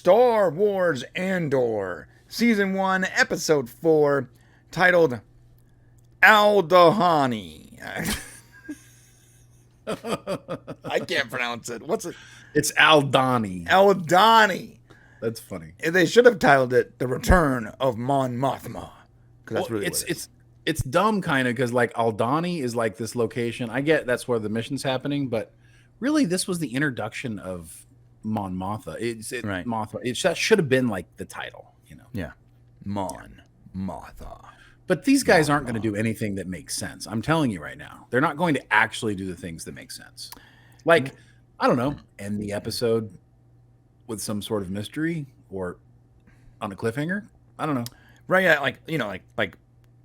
Star Wars Andor, Season 1, Episode 4, titled Aldahani. I can't pronounce it. What's it? It's Aldani. Aldani. That's funny. They should have titled it The Return of Mon Mothma. Because that's really what it is. It's dumb kind of because like Aldani is like this location. I get that's where the mission's happening, but really this was the introduction of Mon Mothma. Right. Mothma. That should have been like the title, you know. Yeah. Mon Mothma. But these guys aren't going to do anything that makes sense. I'm telling you right now. They're not going to actually do the things that make sense. Like, I don't know, end the episode with some sort of mystery or on a cliffhanger. I don't know. Right, yeah, like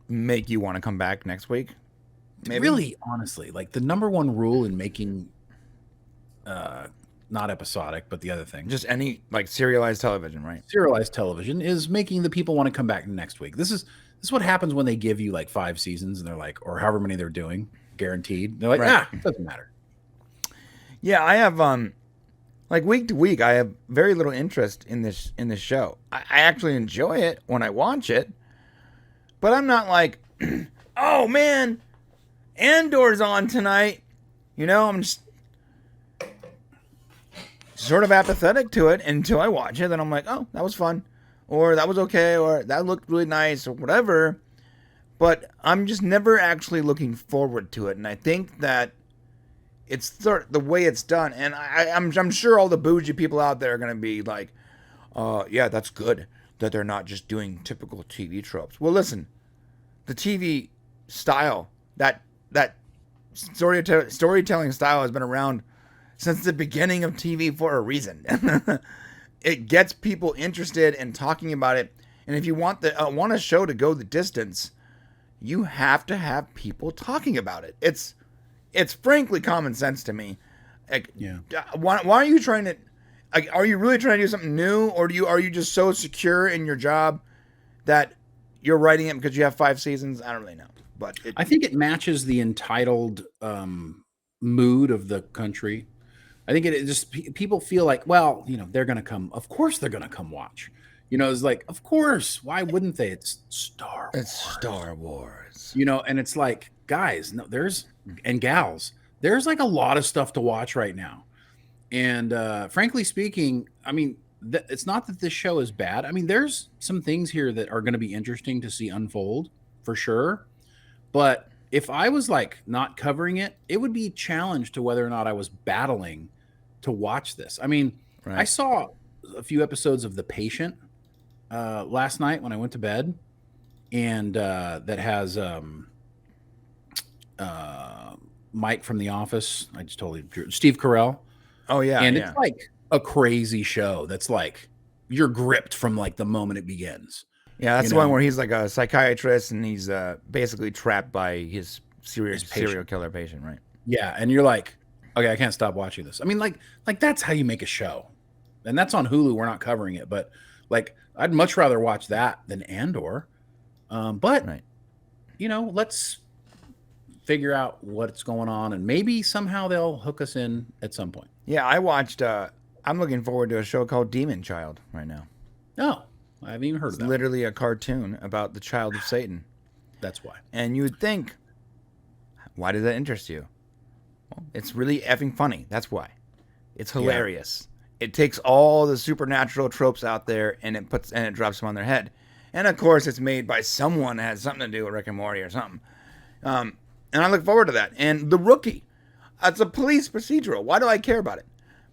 make you want to come back next week. Maybe. Really, honestly, like the number one rule in making not episodic, but the other thing. Just any like serialized television, right? Serialized television is making the people want to come back next week. This is what happens when they give you like 5 seasons and they're like, or however many they're doing, guaranteed. They're like, it doesn't matter. Yeah, I have like week to week, I have very little interest in this show. I actually enjoy it when I watch it, but I'm not like, oh man, Andor's on tonight. You know, I'm just sort of apathetic to it until I watch it. Then I'm like, oh, that was fun, or that was okay, or that looked really nice, or whatever. But I'm just never actually looking forward to it, and I think that it's the way it's done, and I'm sure all the bougie people out there are going to be like, yeah, that's good that they're not just doing typical TV tropes. Well, listen, the TV style, that storytelling style has been around since the beginning of TV for a reason. It gets people interested in talking about it, and if you want a show to go the distance, you have to have people talking about it. It's frankly common sense to me. Like, yeah. Why are you trying to? Like, are you really trying to do something new, or are you just so secure in your job that you're writing it because you have 5 seasons? I don't really know, but I think it matches the entitled mood of the country. I think it just people feel like, well, you know, they're going to come. Of course, they're going to come watch. You know, it's like, of course. Why wouldn't they? It's Star Wars. It's Star Wars. You know, and it's like, guys, no, and gals, there's like a lot of stuff to watch right now. And frankly speaking, I mean, it's not that this show is bad. I mean, there's some things here that are going to be interesting to see unfold for sure. But if I was like not covering it, it would be challenged to whether or not I was battling to watch this. I mean, I saw a few episodes of The Patient last night when I went to bed, and that has Mike from The Office. I just totally drew Steve Carell. Oh yeah, and it's like a crazy show that's like you're gripped from like the moment it begins. Yeah, that's the one where he's like a psychiatrist and he's basically trapped by his serial killer patient, right? Yeah, and you're like, okay, I can't stop watching this. I mean, like that's how you make a show, and that's on Hulu. We're not covering it, but like I'd much rather watch that than Andor. But you know, let's figure out what's going on, and maybe somehow they'll hook us in at some point. Yeah, I watched. I'm looking forward to a show called Demon Child right now. Oh, I haven't even heard of that. It's literally a cartoon about the child of Satan. That's why. And you would think, why does that interest you? Well, it's really effing funny. That's why. It's hilarious. Yeah. It takes all the supernatural tropes out there and it drops them on their head. And of course, it's made by someone that has something to do with Rick and Morty or something. And I look forward to that. And The Rookie, it's a police procedural. Why do I care about it?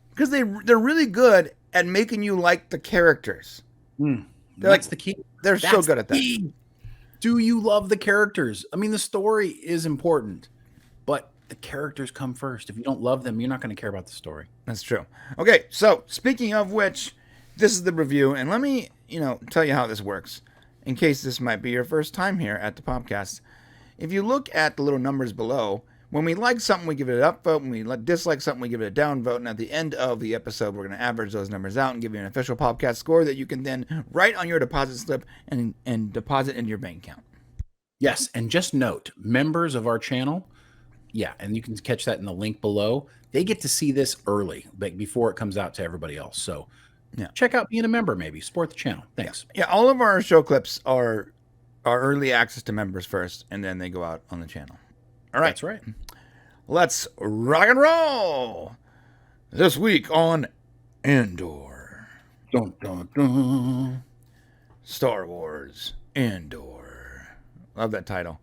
Because they're really good at making you like the characters. That's the key. They're so good at that. Do you love the characters? I mean, the story is important, but the characters come first. If you don't love them, you're not going to care about the story. That's true. Okay, so speaking of which, this is the review, and let me, tell you how this works, in case this might be your first time here at the podcast. If you look at the little numbers below, when we like something, we give it an up vote. When we dislike something, we give it a down vote. And at the end of the episode, we're going to average those numbers out and give you an official podcast score that you can then write on your deposit slip and deposit into your bank account. Yes, and just note, members of our channel, and you can catch that in the link below. They get to see this early, before it comes out to everybody else. So Yeah. check out being a member. Maybe support the channel. Thanks. Yeah, all of our show clips are early access to members first, and then they go out on the channel. All right. That's right. Let's rock and roll. This week on Andor. Dun, dun, dun. Star Wars Andor. Love that title.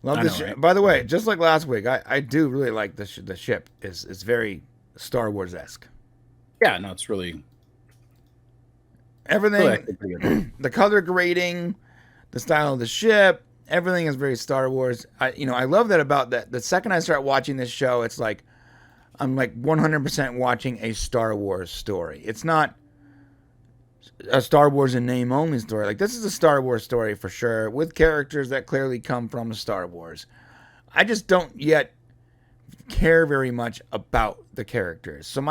Love I this. know, right? By the way, just like last week, I do really like the ship. It's very Star Wars esque. Yeah, no, it's really Everything, the color grading, the style of the ship, everything is very Star Wars. I love that about that. The second I start watching this show, it's like I'm like 100% watching a Star Wars story. It's not a Star Wars in name only story. Like, this is a Star Wars story for sure, with characters that clearly come from Star Wars. I just don't yet care very much about the characters. So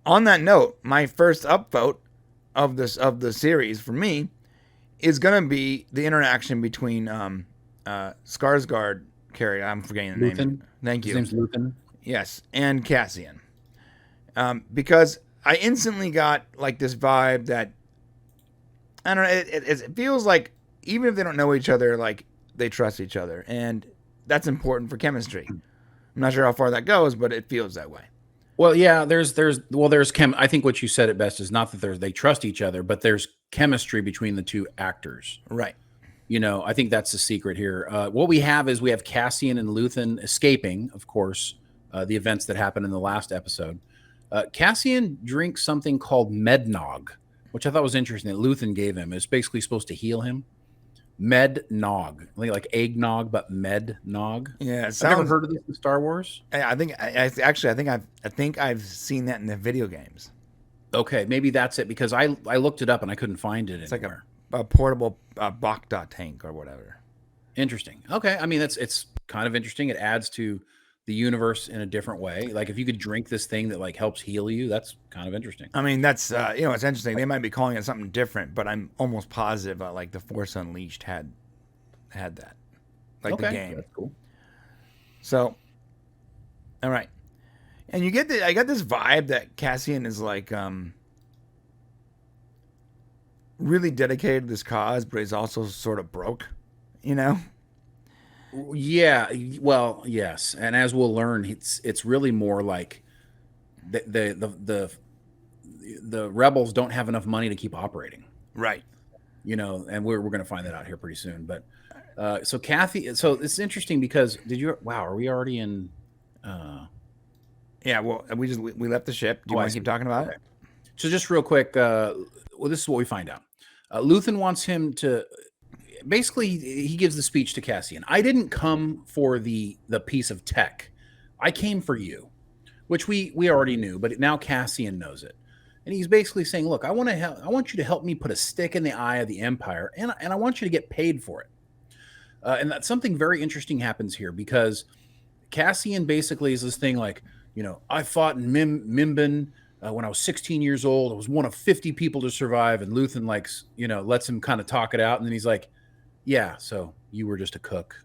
on that note, my first upvote of the series for me is gonna be the interaction between Skarsgård character. I'm forgetting the name. Thank you. His name's Luthen. Yes, and Cassian. Because I instantly got like this vibe that I don't know. It feels like even if they don't know each other, like they trust each other, and that's important for chemistry. I'm not sure how far that goes, but it feels that way. Well, yeah, there's I think what you said it best is not that they trust each other, but there's chemistry between the two actors. Right. I think that's the secret here. What we have Cassian and Luthen escaping, of course, the events that happened in the last episode. Cassian drinks something called Mednog, which I thought was interesting that Luthen gave him. It's basically supposed to heal him. Mednog, like eggnog, but Mednog. Yeah, I've never heard of this in Star Wars. I think I've seen that in the video games. Okay, maybe that's it because I looked it up and I couldn't find it anywhere. Like a portable Bacta tank or whatever. Interesting. Okay, I mean it's kind of interesting. It adds to the universe in a different way. Like if you could drink this thing that like helps heal you, that's kind of interesting. I mean, that's it's interesting. They might be calling it something different, but I'm almost positive like the Force Unleashed had that, like the game. That's cool. So, all right, and I got this vibe that Cassian is like really dedicated to this cause, but he's also sort of broke, Yeah, well, yes, and as we'll learn, it's really more like the rebels don't have enough money to keep operating, right? And we're going to find that out here pretty soon. But so Kathy, so it's interesting because are we already in? Yeah, well, we left the ship. Do you want to keep talking about it? So just real quick, this is what we find out. Luthen wants him to. Basically, he gives the speech to Cassian. I didn't come for the piece of tech. I came for you, which we already knew, but now Cassian knows it. And he's basically saying, look, I want you to help me put a stick in the eye of the Empire, and I want you to get paid for it. And that's something very interesting happens here because Cassian basically is this thing like, I fought in Mimban when I was 16 years old. I was one of 50 people to survive. And Luthen lets him kind of talk it out. And then he's like, yeah, so you were just a cook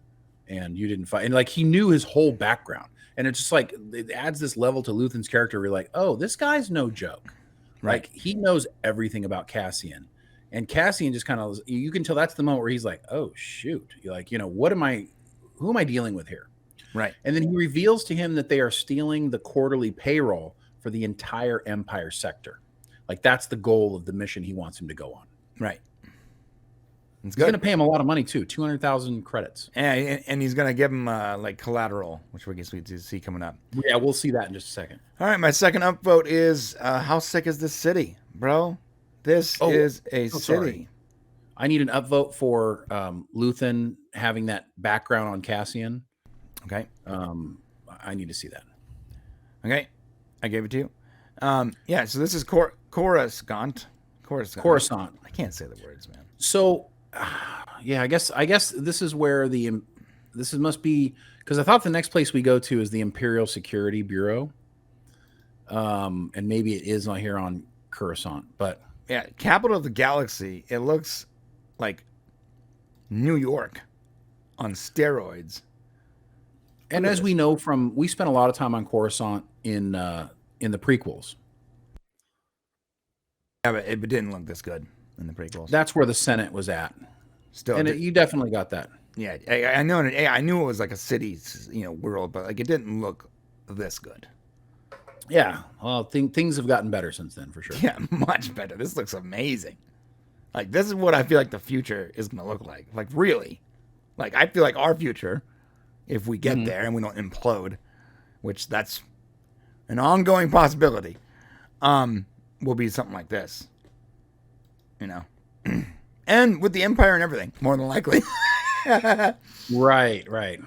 and you didn't fight. And like he knew his whole background. And it's just like it adds this level to Luthen's character where you're like, oh, this guy's no joke. Right. Like he knows everything about Cassian. And Cassian just kind of, you can tell that's the moment where he's like, oh, shoot. You're like, who am I dealing with here? Right. And then he reveals to him that they are stealing the quarterly payroll for the entire Empire sector. Like that's the goal of the mission he wants him to go on. Right. He's going to pay him a lot of money too, 200,000 credits. And he's going to give him like collateral, which we guess we see coming up. Yeah, we'll see that in just a second. All right, my second upvote is how sick is this city, bro? This is a city. Sorry. I need an upvote for Luthen having that background on Cassian. Okay. I need to see that. Okay, I gave it to you. Yeah, so this is Coruscant. I can't say the words, man. So, yeah, I guess this is where must be because I thought the next place we go to is the Imperial Security Bureau, and maybe it is not here on Coruscant, but yeah, capital of the galaxy. It looks like New York on steroids. And as we know we spent a lot of time on Coruscant in the prequels. but it didn't look this good in the prequels. That's where the Senate was at. Still, And you definitely got that. yeah, I know. I knew it was like a city, world, but like it didn't look this good. Yeah, well, things have gotten better since then, for sure. Yeah, much better. This looks amazing. Like, this is what I feel like the future is going to look like. Like, really. Like, I feel like our future, if we get there and we don't implode, which that's an ongoing possibility, will be something like this. You know? And with the Empire and everything, more than likely. Right.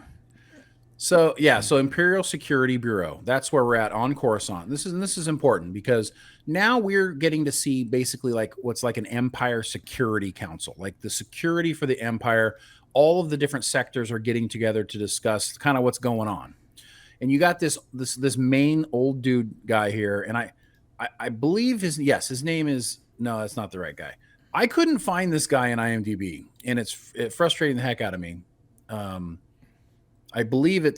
So Imperial Security Bureau, that's where we're at on Coruscant. This is important because now we're getting to see basically like what's like an Empire Security Council, like the security for the Empire. All of the different sectors are getting together to discuss kind of what's going on. And you got this main old dude guy here, and I believe his name is, no, that's not the right guy. I couldn't find this guy in IMDb, and it's frustrating the heck out of me. I believe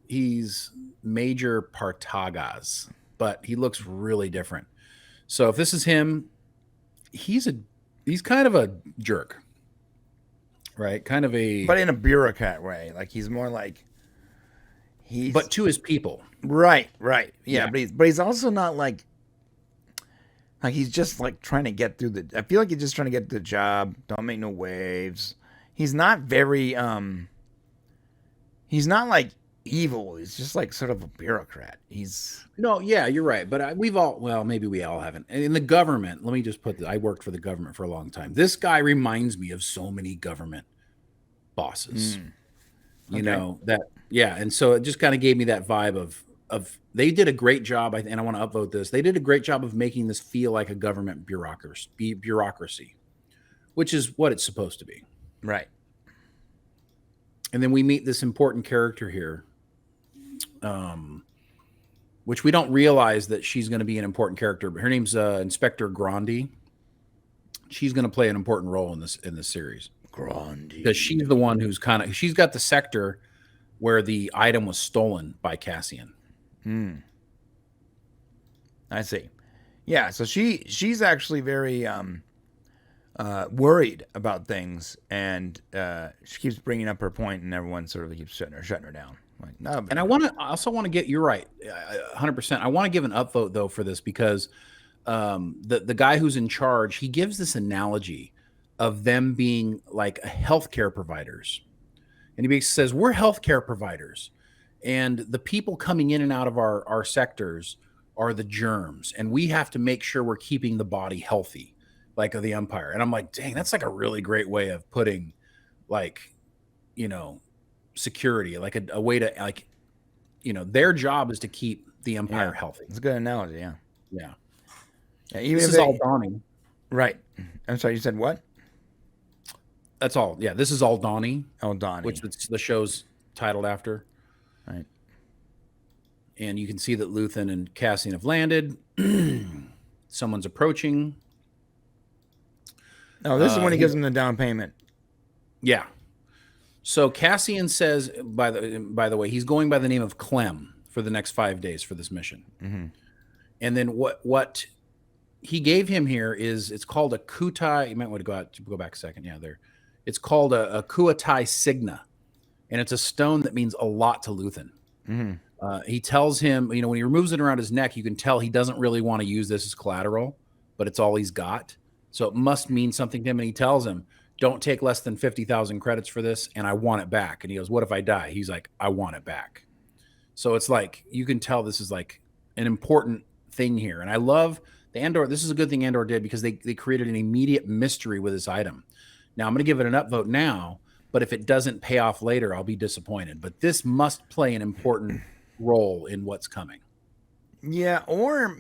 he's Major Partagas, but he looks really different. So if this is him, he's kind of a jerk, right? Kind of but in a bureaucrat way. Like, he's more like but to his people. Right. Yeah. But he's also not like he's just like trying to get through I feel like he's just trying to get the job. Don't make no waves. He's not very he's not like evil. He's just like sort of a bureaucrat. No, yeah, you're right. But maybe we all haven't. And in the government, let me just I worked for the government for a long time. This guy reminds me of so many government bosses. You know, and so it just kind of gave me that vibe of they did a great job, and I want to upvote this. They did a great job of making this feel like a government bureaucracy, which is what it's supposed to be. Right. And then we meet this important character here, which we don't realize that she's going to be an important character. But her name's Inspector Grandi. She's going to play an important role in this series. Grandi, because she's the one who's she's got the sector where the item was stolen by Cassian. I see. Yeah, so she's actually very worried about things, and she keeps bringing up her point, and everyone sort of keeps shutting her down. Like, no. And I also want to get, you're right, 100%. I want to give an upvote though for this because the guy who's in charge, he gives this analogy of them being like healthcare providers, and he basically says we're healthcare providers, and the people coming in and out of our sectors are the germs, and we have to make sure we're keeping the body healthy, like of the Empire. And I'm like, dang, that's like a really great way of putting, like, security, like a way to, like, their job is to keep the Empire healthy. It's a good analogy. Yeah. Even this is all Donnie. Right. I'm sorry, you said what? That's all. Yeah, this is all Donnie. Aldhani. Which the show's titled after. Right. And you can see that Luthen and Cassian have landed. Someone's approaching. Oh, this is when he gives him the down payment. Yeah. So Cassian says, by the way, he's going by the name of Clem for the next 5 days for this mission. Mm-hmm. And then what he gave him here is, it's called a Kutai. You might want to go back a second. Yeah, there. It's called a Kuatai Signa, and it's a stone that means a lot to Luthen. Mm-hmm. He tells him, when he removes it around his neck, you can tell he doesn't really want to use this as collateral, but it's all he's got. So it must mean something to him. And he tells him, don't take less than 50,000 credits for this, and I want it back. And he goes, what if I die? He's like, I want it back. So it's like, you can tell this is like an important thing here. And I love the Andor. This is a good thing Andor did, because they created an immediate mystery with this item. Now I'm going to give it an upvote now, but if it doesn't pay off later, I'll be disappointed. But this must play an important role in what's coming. Yeah, or,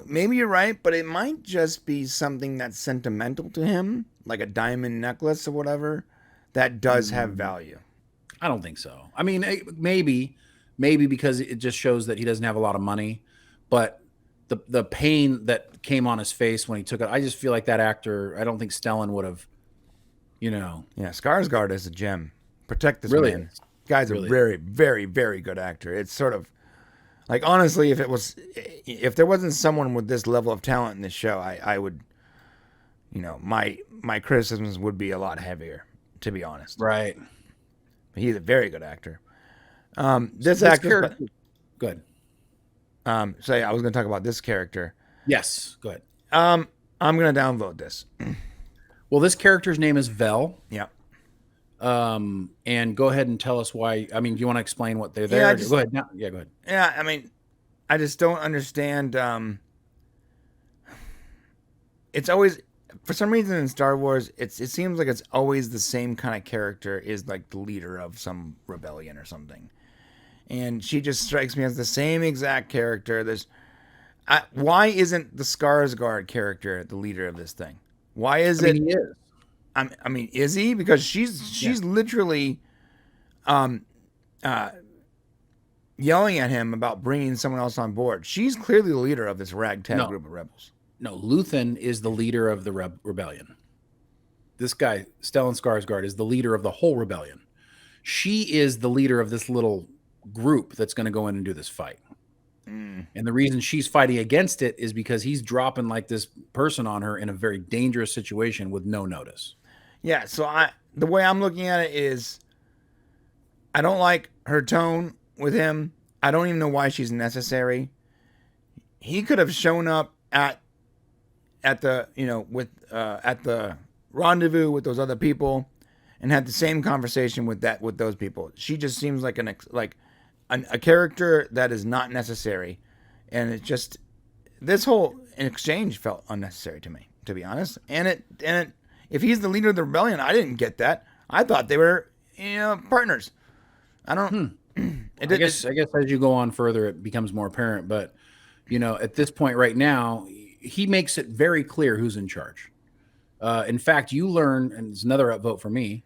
maybe you're right, but it might just be something that's sentimental to him, like a diamond necklace or whatever, that does have value. I don't think so. I mean, maybe because it just shows that he doesn't have a lot of money, but the pain that came on his face when he took it, I just feel like that actor, I don't think Stellan would have, Yeah, Skarsgård is a gem. Protect this really man. Guy's a very, very, very good actor. It's sort of like, honestly, if there wasn't someone with this level of talent in this show, I would my criticisms would be a lot heavier, to be honest. Right. But he's a very good actor. This character. actor. Good. So yeah, I was going to talk about this character. Yes. Good. I'm going to downvote this. Well, this character's name is Vel. Yeah. And go ahead and tell us why. I mean, do you want to explain what they're there? Yeah, go ahead. No, yeah, go ahead. Yeah, I mean, I just don't understand. It's always, for some reason in Star Wars, it seems like it's always the same kind of character is like the leader of some rebellion or something. And she just strikes me as the same exact character. Why isn't the Skarsgård character the leader of this thing? Why is it? He is. I mean, is he? Because she's literally, yelling at him about bringing someone else on board. She's clearly the leader of this ragtag group of rebels. No, Luthen is the leader of the rebellion. This guy, Stellan Skarsgård, is the leader of the whole rebellion. She is the leader of this little group that's going to go in and do this fight. And the reason she's fighting against it is because he's dropping like this person on her in a very dangerous situation with no notice. Yeah, so the way I'm looking at it is I don't like her tone with him. I don't even know why she's necessary. He could have shown up at the at the rendezvous with those other people and had the same conversation with those people. She just seems like a character that is not necessary, and it just this whole exchange felt unnecessary to me, to be honest. And if he's the leader of the rebellion, I didn't get that. I thought they were partners. I don't. I guess as you go on further, it becomes more apparent. But at this point right now, he makes it very clear who's in charge. In fact, you learn, and it's another upvote for me.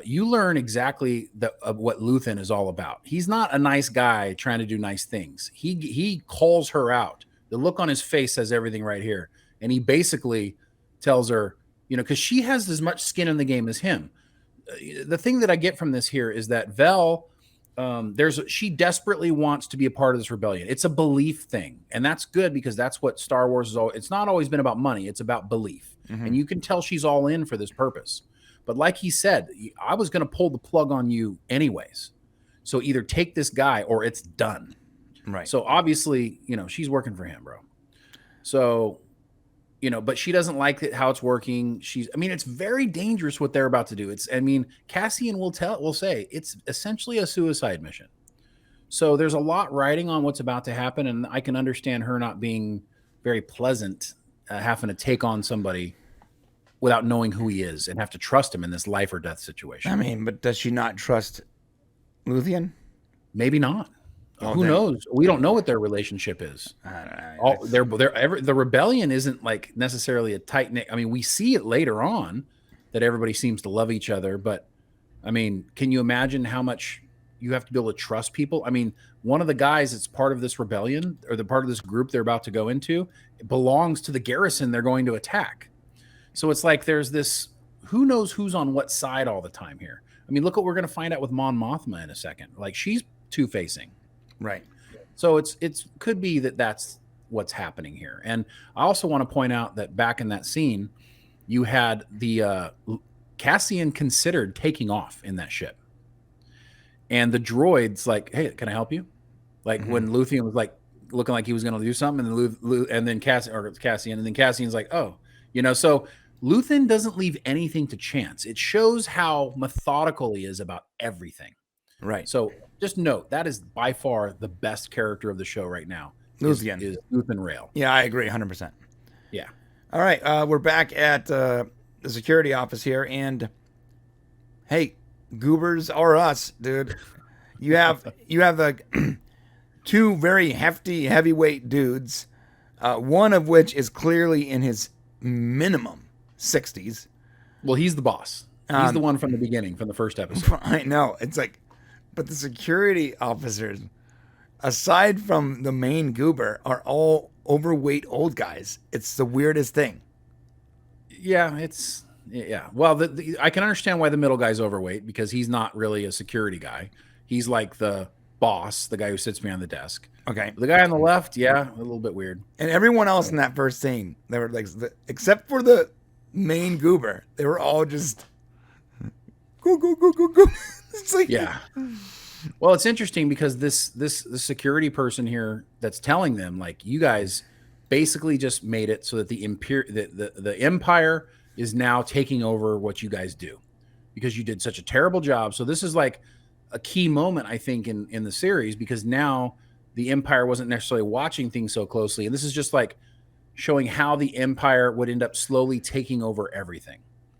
You learn exactly what Luthen is all about. He's not a nice guy trying to do nice things. He calls her out. The look on his face says everything right here, and he basically tells her, because she has as much skin in the game as him. The thing that I get from this here is that Vel, she desperately wants to be a part of this rebellion. It's a belief thing, and that's good because that's what Star Wars is. It's not always been about money; it's about belief, and you can tell she's all in for this purpose. But like he said, I was going to pull the plug on you anyways. So either take this guy or it's done. Right. So obviously, she's working for him, bro. So, but she doesn't like how it's working. It's very dangerous what they're about to do. Cassian will say it's essentially a suicide mission. So there's a lot riding on what's about to happen. And I can understand her not being very pleasant, having to take on somebody without knowing who he is and have to trust him in this life or death situation. But does she not trust Luthen? Maybe not. Who knows? We don't know what their relationship is. I don't know. The rebellion isn't like necessarily a tight knit. We see it later on that everybody seems to love each other, but can you imagine how much you have to be able to trust people? One of the guys that's part of this rebellion or the part of this group they're about to go into belongs to the garrison they're going to attack. So it's like there's this, who knows who's on what side all the time here. Look what we're going to find out with Mon Mothma in a second. Like, she's two-facing. Right. So it's could be that's what's happening here. And I also want to point out that back in that scene, you had the Cassian considered taking off in that ship. And the droid's like, hey, can I help you? Like when Luthen was like looking like he was going to do something, and then Cassian, and then Cassian's like, oh, so Luthen doesn't leave anything to chance. It shows how methodical he is about everything. Right. So just note that is by far the best character of the show right now. Is Luthen Rail. Yeah, I agree 100%. Yeah. All right. We're back at the security office here, and hey, goobers are us, dude. You have the two very hefty, heavyweight dudes, one of which is clearly in his minimum 60s. Well, he's the boss. He's the one from the beginning, from the first episode. I know. It's like, but the security officers, aside from the main goober, are all overweight old guys. It's the weirdest thing. Yeah, yeah. Well, I can understand why the middle guy's overweight, because he's not really a security guy. He's like the boss, the guy who sits behind the desk. Okay. The guy on the left, yeah, a little bit weird. And everyone else in that first scene, they were like, except for the main goober. They were all just go go go go go. It's like Yeah. Well, it's interesting because the security person here that's telling them, like, you guys basically just made it so that the Empire is now taking over what you guys do because you did such a terrible job. So this is like a key moment, I think, in the series, because now the Empire wasn't necessarily watching things so closely. And this is just like showing how the Empire would end up slowly taking over everything.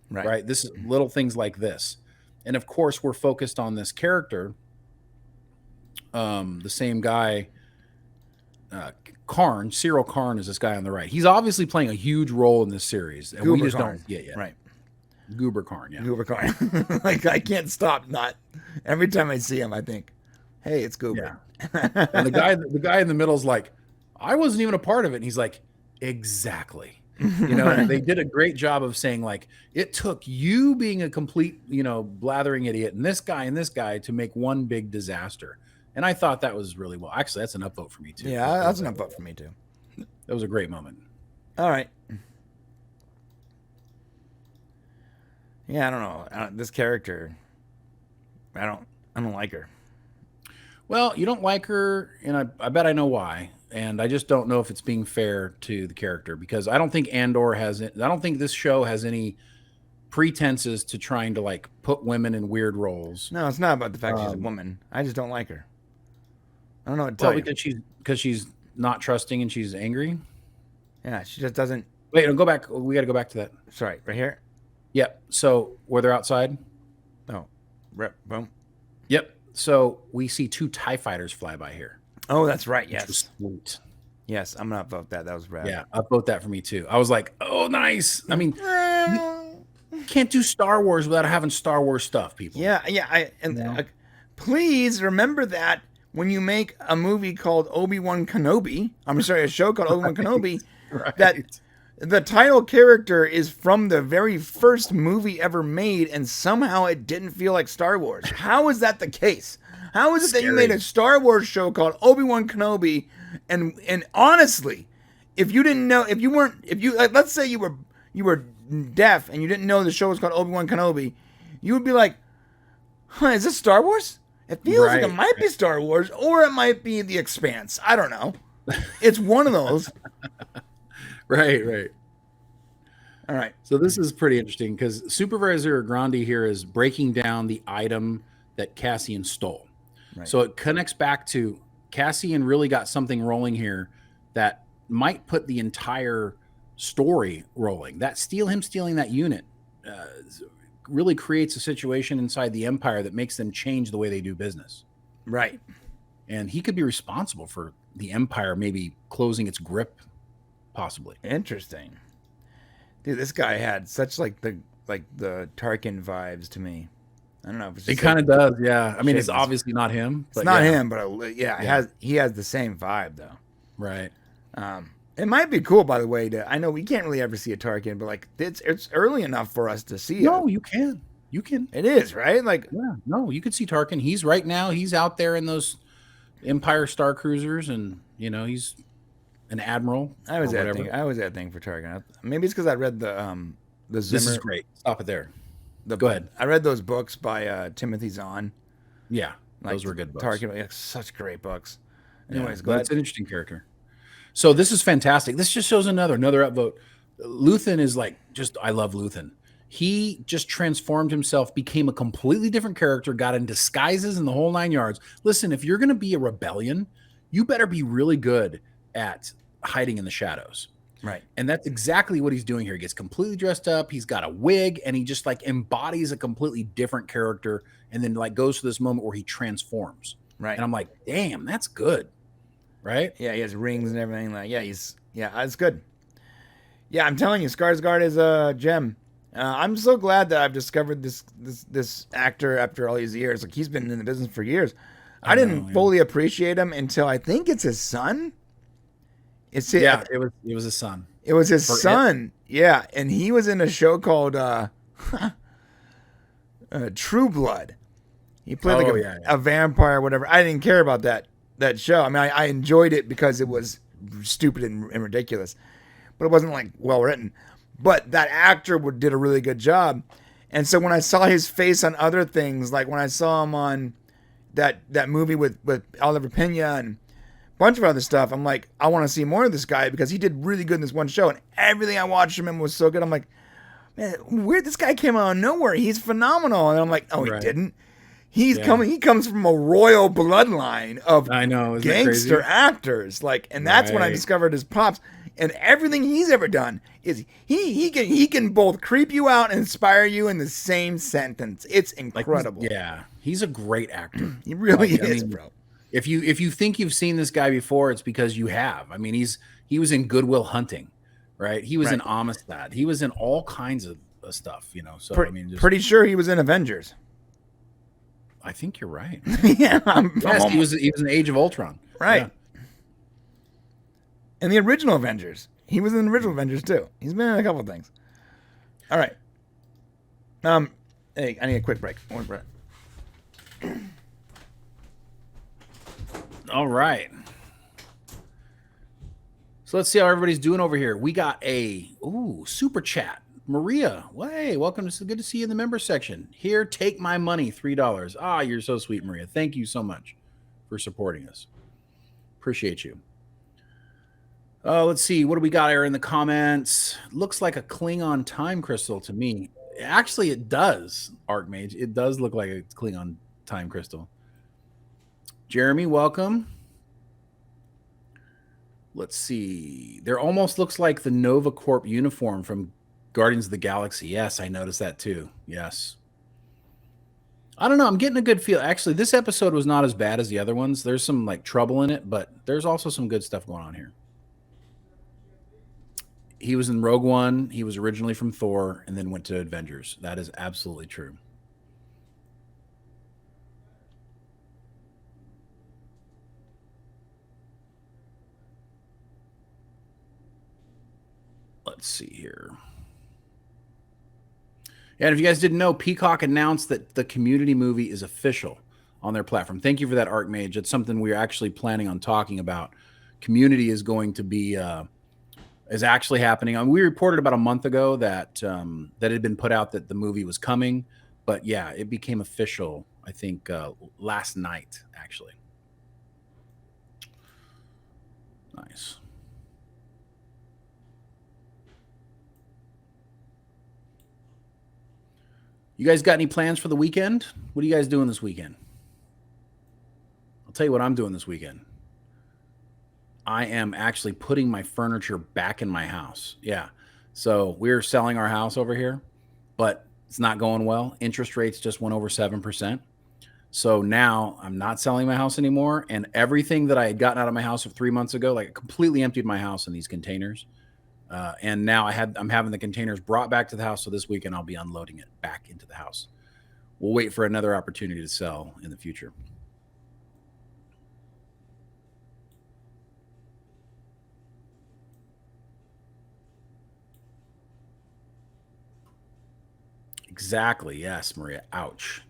Right? This is little things like this. And of course, we're focused on this character. The same guy, Karn, Cyril Karn is this guy on the right. He's obviously playing a huge role in this series, and we just don't see it yet. Right. Goober Karn, yeah. Goober Karn. Like, I can't stop not. Every time I see him, I think, hey, it's Goober. Yeah. And the guy in the middle is like, I wasn't even a part of it. And he's like, exactly. You know, and they did a great job of saying, like, it took you being a complete, blathering idiot and this guy to make one big disaster. And I thought that was really well. Actually, that's an upvote for me too. Yeah, that's an upvote for me too. That was a great moment. All right. Yeah, I don't know. This character, I don't like her. Well, you don't like her, and I bet I know why. And I just don't know if it's being fair to the character, because I don't think I don't think this show has any pretenses to trying to, like, put women in weird roles. No, it's not about the fact she's a woman. I just don't like her. I don't know what to tell you. Because she's not trusting and she's angry. Yeah, she just doesn't. Wait, no, go back. We got to go back to that. Sorry, right here. Yep. So where they're outside. Oh, boom. Yep. So we see 2 TIE fighters fly by here. Oh, that's right. Yes. Sweet. Yes, I'm gonna upvote that. That was rad. Yeah, upvote that for me too. I was like, oh, nice. I mean, you can't do Star Wars without having Star Wars stuff, people. Yeah. Please remember that when you make a movie called Obi-Wan Kenobi. I'm sorry, a show called Obi-Wan Kenobi. Right. That the title character is from the very first movie ever made, and somehow it didn't feel like Star Wars. How is that the case? How is it that you made a Star Wars show called Obi-Wan Kenobi, and honestly, if you didn't know, let's say you were deaf and you didn't know the show was called Obi-Wan Kenobi, you would be like, huh, is this Star Wars? It feels like it might be Star Wars, or it might be The Expanse. I don't know. It's one of those. Right. All right. So this is pretty interesting because Supervisor Grandi here is breaking down the item that Cassian stole. Right. So it connects back to Cassian really got something rolling here that might put the entire story rolling. Him stealing that unit really creates a situation inside the Empire that makes them change the way they do business. Right. And he could be responsible for the Empire maybe closing its grip, possibly. Interesting. Dude, this guy had such the Tarkin vibes to me. I don't know if it's just it kind of does, yeah. I mean, it's obviously not him. It's not him, but he has the same vibe though. Right. It might be cool, by the way. I know we can't really ever see a Tarkin, but like it's early enough for us to see it. No, you can. You can. It is, right? Like, yeah, no, you could see Tarkin. He's out there in those Empire Star Cruisers, and he's an admiral. I always had a thing for Tarkin. Maybe it's because I read the Zimmer. This is great. Stop it there. Go ahead. I read those books by Timothy Zahn. Yeah, those were good books. Tarkin, such great books. Anyways, go ahead. It's an interesting character. So this is fantastic. This just shows another upvote. Luthen is I love Luthen. He just transformed himself, became a completely different character, got in disguises and the whole 9 yards. Listen, if you're going to be a rebellion, you better be really good at hiding in the shadows. Right. And that's exactly what he's doing here. He gets completely dressed up. He's got a wig, and he just embodies a completely different character, and then goes to this moment where he transforms. Right. And I'm like, damn, that's good. Right? Yeah, he has rings and everything. It's good. Yeah, I'm telling you, Skarsgård is a gem. I'm so glad that I've discovered this actor after all these years. He's been in the business for years. I didn't fully appreciate him until I think it's his son. It was his son. It was his son. Yeah, and he was in a show called True Blood. He played a vampire or whatever. I didn't care about that show. I mean, I enjoyed it because it was stupid and ridiculous, but it wasn't well written. but that actor did a really good job. And so when I saw his face on other things, like when I saw him on that movie with Oliver Pena and a bunch of other stuff, I'm like, I want to see more of this guy because he did really good in this one show, and everything I watched from him was so good. I'm like, man, weird, this guy came out of nowhere. He's phenomenal. And I'm like, oh, Right. he didn't. He comes from a royal bloodline of I know, isn't gangster that crazy? actors. Like, and that's when I Right. discovered his pops. And everything he's ever done is he can both creep you out and inspire you in the same sentence. It's Like, incredible. he's a great actor. He really Like, I is, mean, bro. if you think you've seen this guy before, it's because you have. I mean, he was in Good Will Hunting, right? He was in Right. Amistad. He was in all kinds of stuff, you know. So I mean, just, Pretty sure he was in Avengers. I think you're right. Yeah, Yes, he was in Age of Ultron. right. Yeah. And the original Avengers. He was in the original Avengers too. He's been in a couple of things. All right. Hey, I need a quick break. One break. All right. So let's see how everybody's doing over here. We got a super chat. Maria, hey, welcome. It's good to see you in the member section. Here, take my money, $3. Ah, you're so sweet, Maria. Thank you so much for supporting us. Appreciate you. Let's see. What do we got here in the comments? Looks like a Klingon time crystal to me. Actually, it does, Archmage. It does look like a Klingon time crystal. Jeremy, welcome. Let's see. There almost looks like the Nova Corp uniform from Guardians of the Galaxy. Yes, I noticed that too. Yes. I don't know. I'm getting a good feel. Actually, this episode was not as bad as the other ones. There's some like trouble in it, but there's also some good stuff going on here. He was in Rogue One. He was originally from Thor and then went to Avengers. That is absolutely true. Let's see here. And if you guys didn't know, Peacock announced that the Community movie is official on their platform. Thank you for that, Archmage. It's something we're actually planning on talking about. Community is going to be is actually happening. We reported about a month ago that that had been put out that the movie was coming, but yeah, it became official. I think last night, actually. Nice. You guys got any plans for the weekend? What are you guys doing this weekend? I'll tell you what I'm doing this weekend. I am actually putting my furniture back in my house. Yeah. So we're selling our house over here, but it's not going well. Interest rates just went over 7%. So now I'm not selling my house anymore. And everything that I had gotten out of my house 3 months ago, like completely emptied my house in these containers. And now I'm having the containers brought back to the house. So this weekend I'll be unloading it back into the house. We'll wait for another opportunity to sell in the future. Exactly. Yes, Maria. Ouch.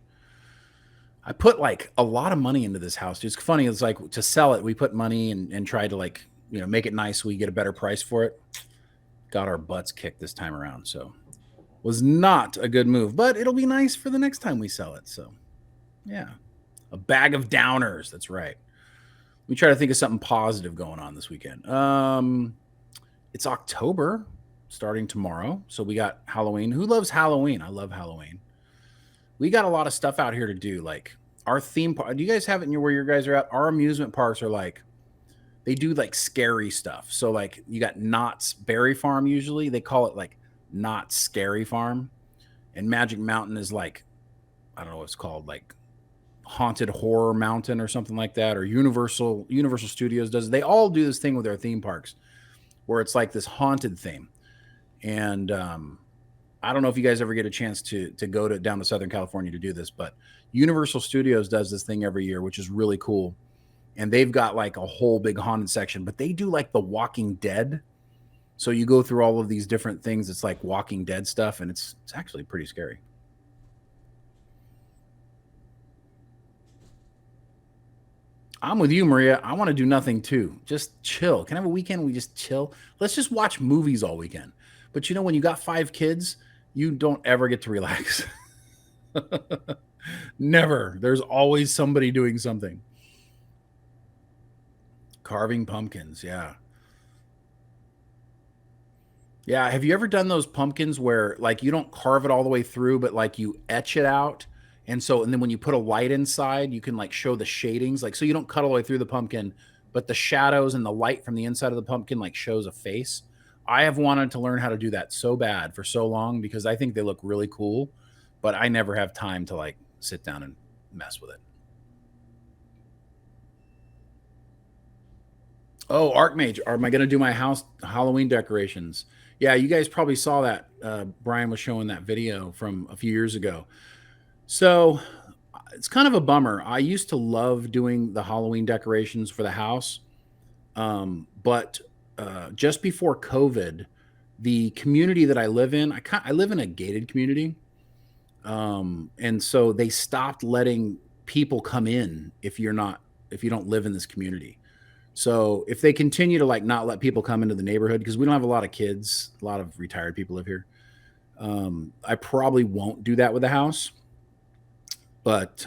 I put like a lot of money into this house. It's funny. It's like to sell it, we put money and try to like, make it nice so we get a better price for it. Got our butts kicked this time around. So was not a good move, but it'll be nice for the next time we sell it. So yeah, a bag of downers. That's right. We try to think of something positive going on this weekend. It's October starting tomorrow. So we got Halloween. Who loves Halloween? I love Halloween. We got a lot of stuff out here to do. Like our theme park. Do you guys have it where your guys are at? Our amusement parks are like, they do like scary stuff. So like you got Knott's Berry Farm. Usually they call it like Knott's Scary Farm, and Magic Mountain is like, I don't know what it's called, like Haunted Horror Mountain or something like that. Or Universal Studios does. They all do this thing with their theme parks where it's like this haunted theme. And I don't know if you guys ever get a chance to go down to Southern California to do this, but Universal Studios does this thing every year, which is really cool. And they've got like a whole big haunted section, but they do like The Walking Dead. So you go through all of these different things. It's like Walking Dead stuff, and it's actually pretty scary. I'm with you, Maria. I want to do nothing too. Just chill. Can I have a weekend we just chill? Let's just watch movies all weekend. But when you got 5 kids, you don't ever get to relax. Never. There's always somebody doing something. Carving pumpkins, yeah. Yeah, have you ever done those pumpkins where like you don't carve it all the way through, but like you etch it out? And then when you put a light inside, you can like show the shadings. Like so you don't cut all the way through the pumpkin, but the shadows and the light from the inside of the pumpkin like shows a face. I have wanted to learn how to do that so bad for so long because I think they look really cool, but I never have time to like sit down and mess with it. Oh, Archmage, am I going to do my house Halloween decorations? Yeah, you guys probably saw that. Brian was showing that video from a few years ago. So it's kind of a bummer. I used to love doing the Halloween decorations for the house. But just before COVID, the community that I live in, I live in a gated community. And so they stopped letting people come in if you don't live in this community. So if they continue to like not let people come into the neighborhood, because we don't have a lot of kids, a lot of retired people live here. I probably won't do that with the house. But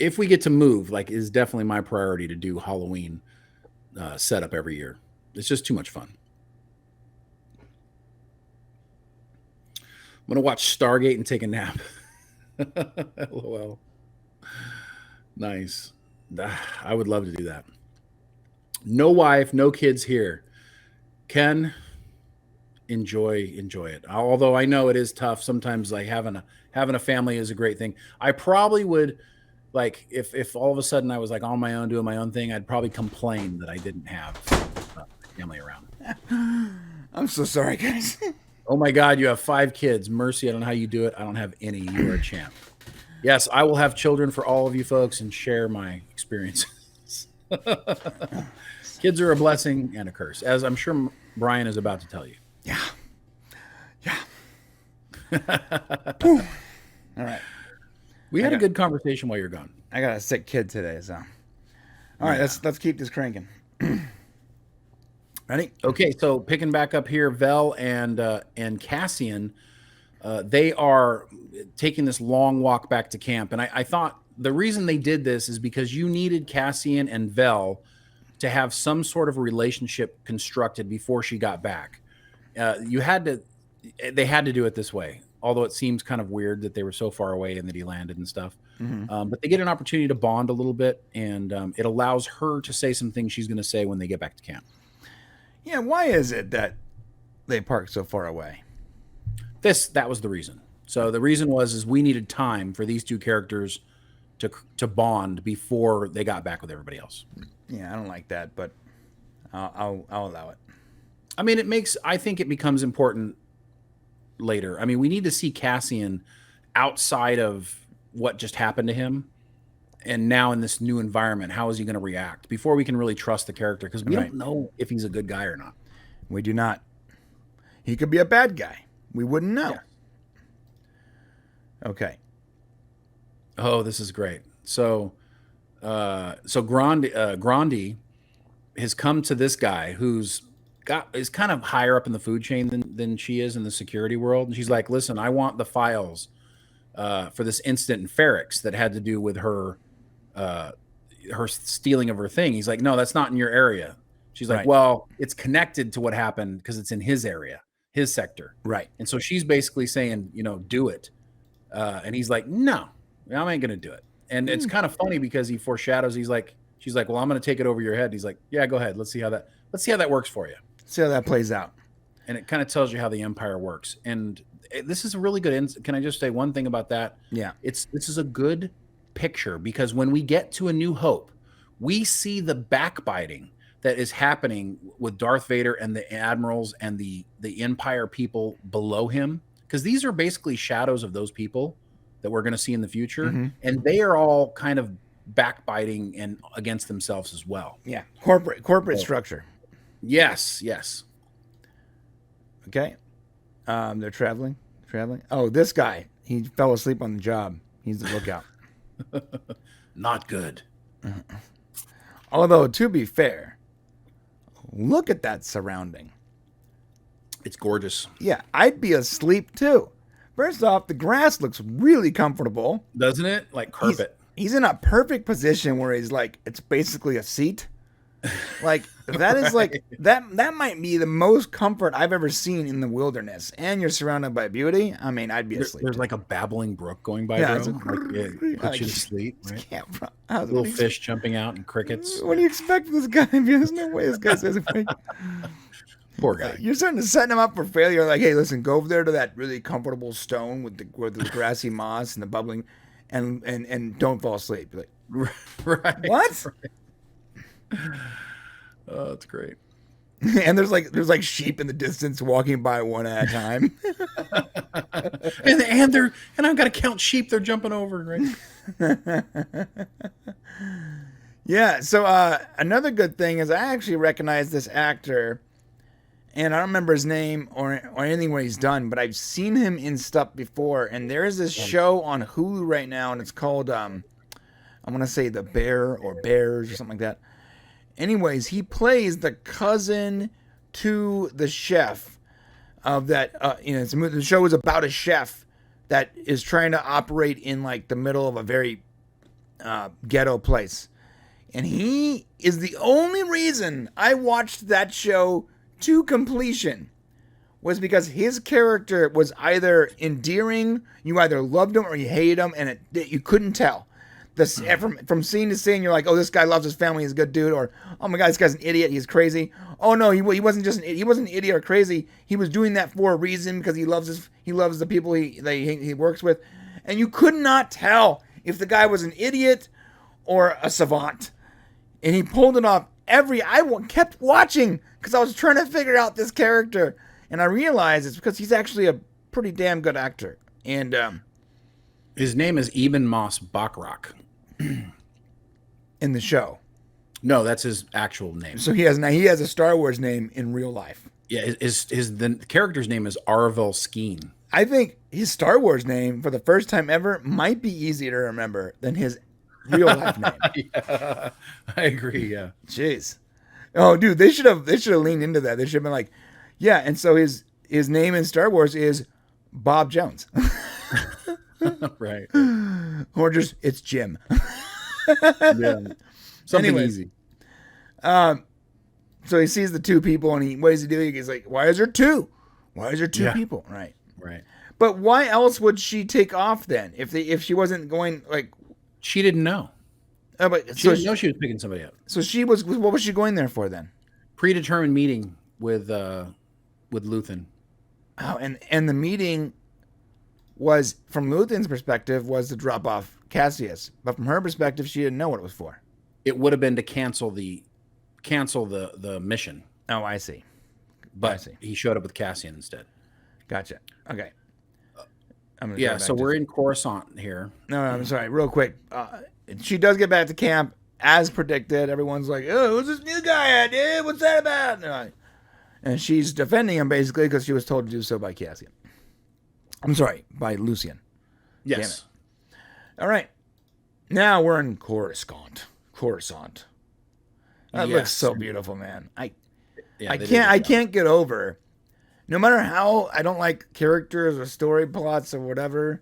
if we get to move, like it is definitely my priority to do Halloween setup every year. It's just too much fun. I'm going to watch Stargate and take a nap. LOL. Nice. I would love to do that. No wife, no kids here. Ken, enjoy it. Although I know it is tough. Sometimes like having a family is a great thing. I probably would like if all of a sudden I was like on my own doing my own thing, I'd probably complain that I didn't have family around. I'm so sorry, guys. Oh my God, you have 5 kids. Mercy, I don't know how you do it. I don't have any. You are a champ. Yes, I will have children for all of you folks and share my experiences. Kids are a blessing and a curse, as I'm sure Brian is about to tell you. Yeah. All right. We had a good conversation while you're gone. I got a sick kid today, so. All right, let's keep this cranking. Ready? Okay, so picking back up here, Vel and Cassian, they are taking this long walk back to camp, and I thought the reason they did this is because you needed Cassian and Vel to have some sort of relationship constructed before she got back. They had to do it this way, although it seems kind of weird that they were so far away and that he landed and stuff. Mm-hmm. But they get an opportunity to bond a little bit, and it allows her to say some things she's going to say when they get back to camp. Yeah, why is it that they parked so far away? That was the reason. So the reason was we needed time for these 2 characters to bond before they got back with everybody else. Yeah, I don't like that, but I'll allow it. I mean, I think it becomes important later. I mean, we need to see Cassian outside of what just happened to him. And now in this new environment, how is he going to react before we can really trust the character? Because we don't know if he's a good guy or not. We do not. He could be a bad guy. We wouldn't know. Yeah. Okay. Oh, this is great. So Grandi has come to this guy is kind of higher up in the food chain than she is in the security world. And she's like, listen, I want the files for this incident in Ferrix that had to do with her stealing of her thing. He's like, no, that's not in your area. She's like, well, it's connected to what happened because it's in his area, his sector. Right. And so she's basically saying, do it. And he's like, no, I ain't going to do it. And it's kind of funny because he foreshadows, she's like, well, I'm going to take it over your head. He's like, yeah, go ahead. Let's see how that works for you. See how that plays out. And it kind of tells you how the Empire works. And this is a really good. Can I just say one thing about that? Yeah. This is a good picture because when we get to A New Hope, we see the backbiting that is happening with Darth Vader and the admirals and the Empire people below him. Because these are basically shadows of those people that we're going to see in the future. Mm-hmm. And they are all kind of backbiting and against themselves as well. Yeah. Corporate structure. Yes. Okay. They're traveling. Oh, this guy, he fell asleep on the job. He's the lookout. Not good. Although, to be fair, look at that surrounding. It's gorgeous. Yeah, I'd be asleep too. First off, the grass looks really comfortable. Doesn't it? Like carpet. He's in a perfect position where he's like, it's basically a seat. Like that is like that might be the most comfort I've ever seen in the wilderness. And you're surrounded by beauty. I mean, I'd be asleep. There's like a babbling brook going by, Yeah, bro. It puts you to sleep, right? Little fish jumping out and crickets. What do you expect from this guy? There's no way this guy says it. Poor guy. You're starting to set him up for failure. Like, hey, listen, go over there to that really comfortable stone with the grassy moss and the bubbling, and don't fall asleep. Like, right. What? Right. Oh, that's great. And there's like sheep in the distance walking by one at a time. and I've got to count sheep they're jumping over, right? Yeah. So another good thing is I actually recognize this actor, and I don't remember his name or anything what he's done, but I've seen him in stuff before. And there is this show on Hulu right now, and it's called I'm gonna say The Bear or Bears or something like that. Anyways, he plays the cousin to the chef of that. The show is about a chef that is trying to operate in like the middle of a very ghetto place, and he is the only reason I watched that show to completion. Was because his character was either endearing, you either loved him or you hated him, and you couldn't tell. From scene to scene, you're like, oh, this guy loves his family, he's a good dude, or oh my God, this guy's an idiot, he's crazy. Oh no, he wasn't he wasn't an idiot or crazy. He was doing that for a reason because he loves the people he works with, and you could not tell if the guy was an idiot or a savant, and he pulled it off. I kept watching because I was trying to figure out this character, and I realized it's because he's actually a pretty damn good actor, and his name is Eben Moss Bachrach. In the show. No, that's his actual name. So he has a Star Wars name in real life. Yeah, the character's name is Arvel Skeen. I think his Star Wars name for the first time ever might be easier to remember than his real life name. Yeah, I agree. Yeah. Jeez. Oh, dude, they should have leaned into that. They should have been like, yeah. And so his name in Star Wars is Bob Jones. Right. Or just it's Jim. Yeah. Something easy. So he sees the two people, and what does he do? He's like, why is there two? Why is there two people? Right. Right. But why else would she take off then? If she wasn't going, like, she didn't know. She didn't know she was picking somebody up. So what was she going there for then? Predetermined meeting with Luthen. Oh, and the meeting was, from Luthen's perspective, was to drop off Cassius, but from her perspective, she didn't know what it was for. It would have been to cancel the mission. Oh, I see. But he showed up with Cassian instead. Gotcha. Okay. So we're in Coruscant here. No, I'm sorry. Real quick. She does get back to camp as predicted. Everyone's like, oh, who's this new guy at, dude? What's that about? And she's defending him basically because she was told to do so by Cassian. I'm sorry, by Lucian. Yes. All right. Now we're in Coruscant. That looks so beautiful, man. I can't get over, no matter how I don't like characters or story plots or whatever,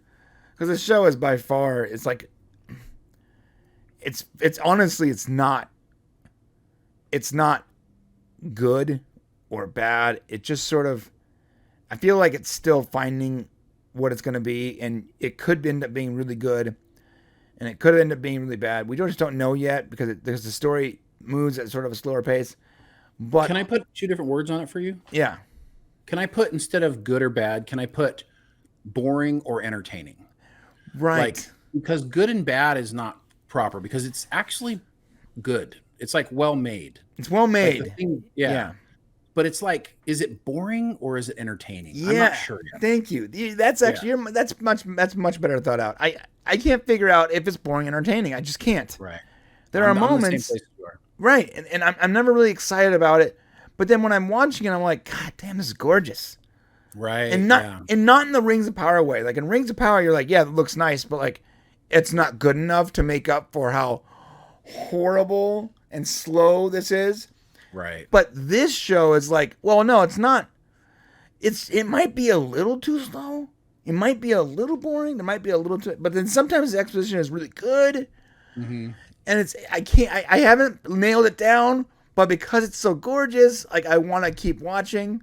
because the show is by far, it's like, it's honestly, it's not good or bad. It just sort of, I feel like it's still finding what it's going to be, and it could end up being really good, and it could end up being really bad. We just don't know yet because the story moves at sort of a slower pace. But can I put two different words on it for you? Yeah. Can I put, instead of good or bad, can I put boring or entertaining? Right. Because good and bad is not proper, because it's actually good. It's like well made. It's well made. Yeah. But it's like, is it boring or is it entertaining? Yeah. I'm not sure yet. Thank you. That's actually that's much better thought out. I can't figure out if it's boring or entertaining. I just can't. Right. There are moments. I'm the same place you are. Right. And I'm never really excited about it. But then when I'm watching it, I'm like, God damn, this is gorgeous. Right. And not in the Rings of Power way. Like in Rings of Power, you're like, yeah, it looks nice, but like it's not good enough to make up for how horrible and slow this is. Right. But this show is like, well, no, it's not. it might be a little too slow. It might be a little boring. There might be a little too, but then sometimes the exposition is really good. Mm-hmm. And I haven't nailed it down, but because it's so gorgeous, like I want to keep watching.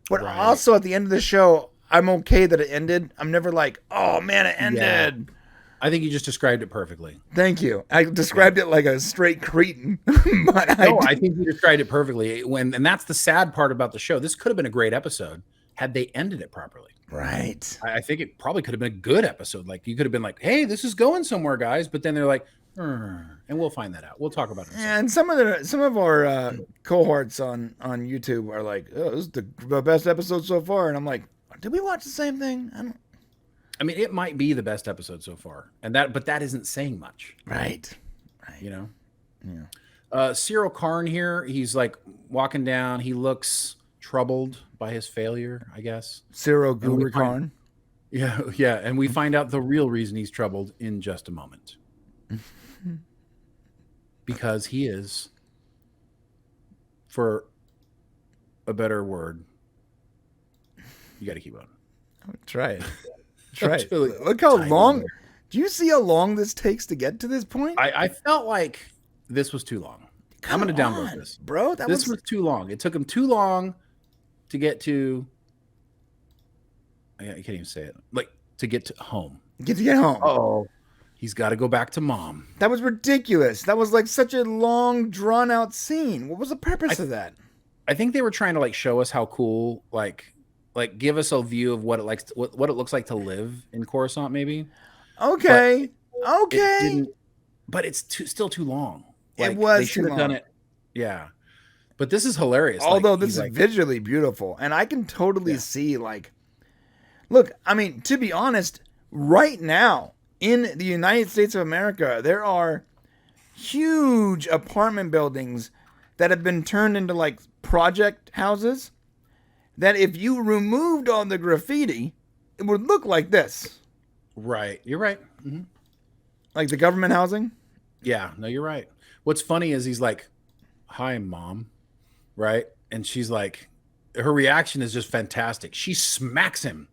But Right. also at the end of the show, I'm okay that it ended. I'm never like, oh man, it ended. Yeah. I think you just described it perfectly. Thank you. I described it like a straight cretin. But I think you described it perfectly. And that's the sad part about the show. This could have been a great episode had they ended it properly. Right. I think it probably could have been a good episode. Like you could have been like, hey, this is going somewhere, guys. But then they're like, and we'll find that out. We'll talk about it. And some of our cohorts on YouTube are like, oh, this is the best episode so far. And I'm like, did we watch the same thing? I mean, it might be the best episode so far, but that isn't saying much, right? You know. Yeah. Cyril Karn here. He's like walking down. He looks troubled by his failure, I guess. Cyril Goober Karn. Yeah, and we find out the real reason he's troubled in just a moment. Because he is, for a better word, you got to keep on. Try it. Try it. Really Look how long. Do you see how long this takes to get to this point? I felt like this was too long. I'm going to download this, bro. This was too long. It took him too long to get to. I can't even say it. Like to get to home. Get home. Oh, he's got to go back to mom. That was ridiculous. That was like such a long, drawn out scene. What was the purpose of that? I think they were trying to like show us how cool, like give us a view of what it looks like to live in Coruscant, maybe. Okay. But it's still too long. Like, it was. They should have done it. Yeah. But this is hilarious. Although this is visually beautiful, and I can totally see like. Look, I mean, to be honest, right now in the United States of America, there are huge apartment buildings that have been turned into like project houses that if you removed all the graffiti, it would look like this. Right. You're right. Mm-hmm. Like the government housing? Yeah. No, you're right. What's funny is he's like, hi, mom. Right. And she's like, her reaction is just fantastic. She smacks him.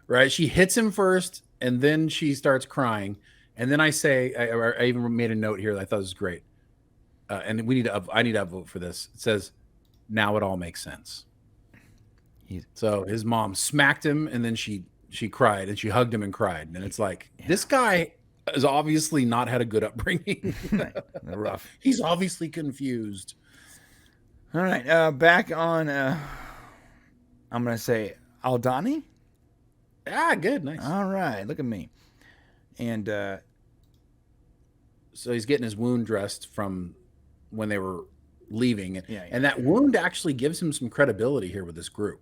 Right. She hits him first and then she starts crying. And then I say, I even made a note here that I thought was great. And I need to upvote for this. It says, now it all makes sense. So his mom smacked him and then she cried and she hugged him and cried. And it's like, this guy has obviously not had a good upbringing. Rough. He's obviously confused. All right. Back on, I'm going to say Aldani. Ah, good. Nice. All right. Look at me. And so he's getting his wound dressed from when they were leaving. And that wound actually gives him some credibility here with this group.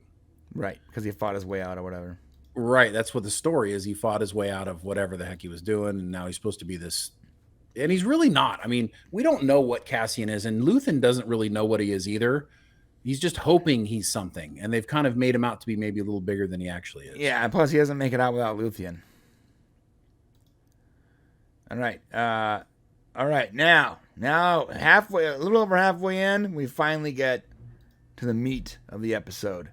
Right. Because he fought his way out or whatever. Right. That's what the story is. He fought his way out of whatever the heck he was doing. And now he's supposed to be this. And he's really not. I mean, we don't know what Cassian is. And Luthen doesn't really know what he is either. He's just hoping he's something. And they've kind of made him out to be maybe a little bigger than he actually is. Yeah. Plus, he doesn't make it out without Luthien. All right. All right. Now, halfway, a little over halfway in, we finally get to the meat of the episode.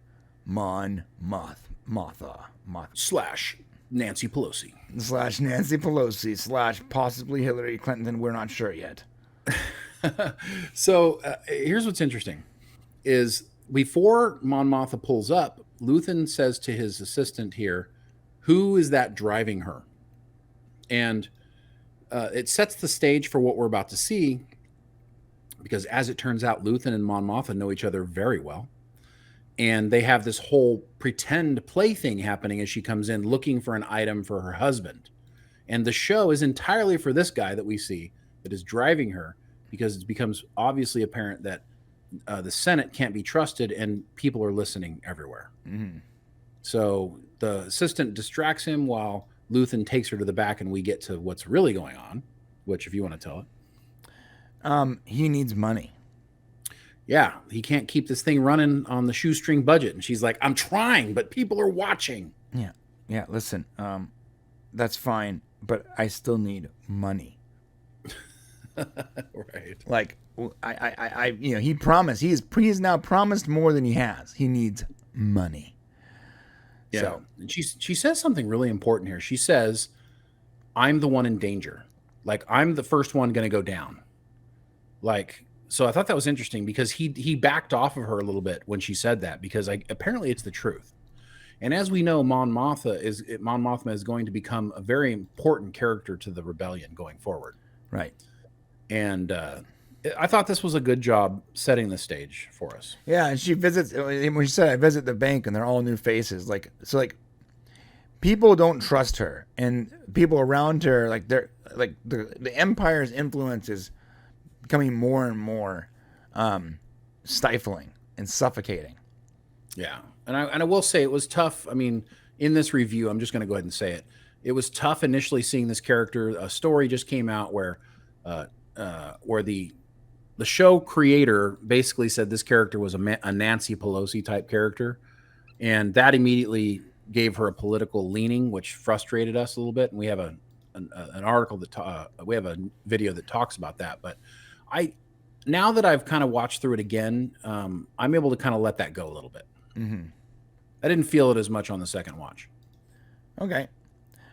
Mon Mothma. / Nancy Pelosi. / Nancy Pelosi / possibly Hillary Clinton. We're not sure yet. So here's what's interesting is before Mon Mothma pulls up, Luthen says to his assistant here, who is that driving her? And it sets the stage for what we're about to see because as it turns out, Luthen and Mon Mothma know each other very well. And they have this whole pretend play thing happening as she comes in looking for an item for her husband. And the show is entirely for this guy that we see that is driving her because it becomes obviously apparent that the Senate can't be trusted and people are listening everywhere. Mm-hmm. So the assistant distracts him while Luthen takes her to the back and we get to what's really going on, which if you want to tell it. He needs money. Yeah, he can't keep this thing running on the shoestring budget. And she's like, I'm trying, but people are watching. Yeah, listen, that's fine, but I still need money. Right. Like, he promised. He's now promised more than he has. He needs money. Yeah. So And she says something really important here. She says, I'm the one in danger. Like, I'm the first one going to go down. Like, so I thought that was interesting because he backed off of her a little bit when she said that, because apparently it's the truth. And as we know, Mon Mothma is going to become a very important character to the rebellion going forward. right. And I thought this was a good job setting the stage for us. Yeah, and she visits when she said I visit the bank and they're all new faces. Like so like people don't trust her, and people around her, like they're like the Empire's influence is becoming more and more stifling and suffocating. Yeah. And I will say it was tough. I mean, in this review, I'm just going to go ahead and say it. It was tough initially seeing this character. A story just came out where the show creator basically said this character was a Nancy Pelosi type character, and that immediately gave her a political leaning, which frustrated us a little bit. And we have an article that we have a video that talks about that. But now that I've kind of watched through it again, I'm able to kind of let that go a little bit. Mm-hmm. I didn't feel it as much on the second watch. Okay.